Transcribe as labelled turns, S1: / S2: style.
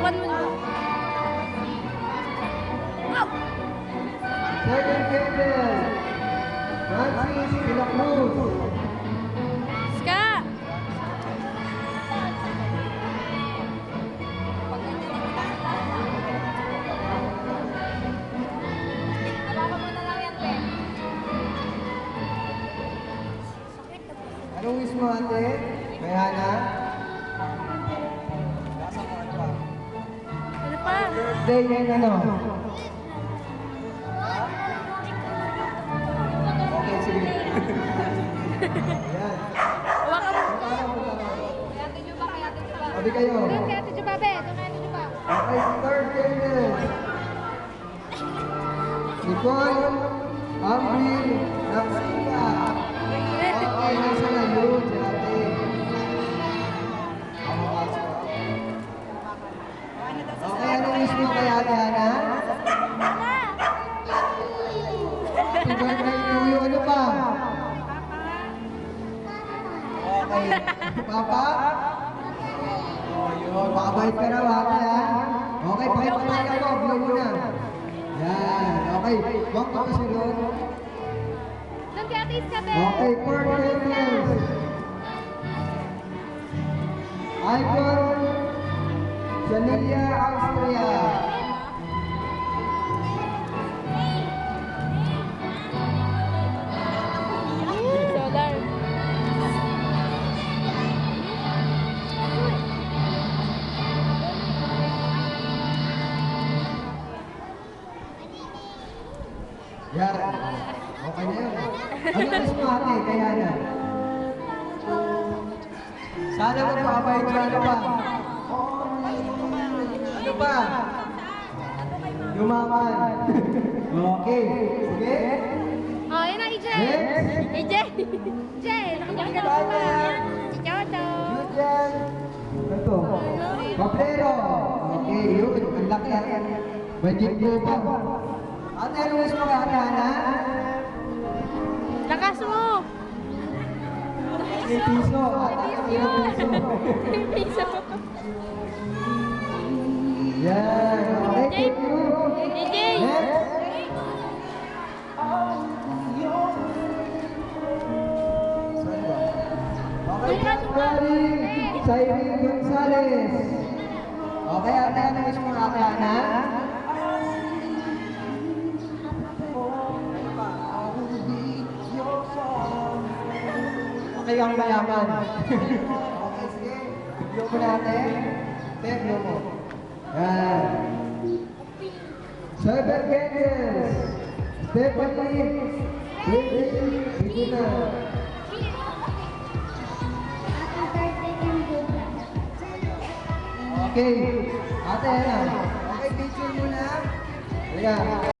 S1: Iwan mo na.
S2: Second candle, Francis de la Cruz.
S1: Ska!
S2: Anong wish mo, ate? May Hana?
S1: Ano pa?
S2: Birthday ngayon ano? Okay, sige. Ayan.
S1: Hawakan mo.
S2: Sabi kayo.
S1: Doon kaya Ate Juba, be. Doon kaya Ate Juba.
S2: Okay, third candle. Nicole Ambril Naksipa. Okay, nasa na yun, si ate. Okay, anong wish mo kay ate Hana? Happy birthday to you. Ano pa? Okay. Papa? Oh, yun. Makabait ka na, ate, ha? Okay, pakipatay ka mo. Blow mo na. Yan. Okay. Huwag ka kasunod.
S1: Doon kaya Ate Iska, be.
S2: Okay, four candles. Icon Janilia, Austria.
S1: Solar.
S2: Yan. Okay na yun. Ano gusto mo ate? Kaya na. Sana magpapabait ka. Ano pa? Ano pa? Yumaman. Okay. Sige.
S1: Oh, yan na, EJ.
S2: Next.
S1: EJ. EJ, nakapagkala ko pa. Si Choto.
S2: Yujan. Ito. Paplero. Okay, yun. Ang laki. Budget mo pa. Ate, ano gusto mo ka, ate Hana?
S1: Lakas mo.
S2: May piso. Ate, may piso.
S1: Piso.
S2: Yan. Okay, thank you.
S1: EJ.
S2: Next. Saan ba? Okay, January. Cyril Gonzalez. Okay, ate, ano gusto mo ka, ate Hana? Okay ang mayaman. Okay, sige. Video mo natin. Video mo. Yan. Seven candles. Stephanie. Regina. Okay. Ate, yan. Okay, picture muna. Halika.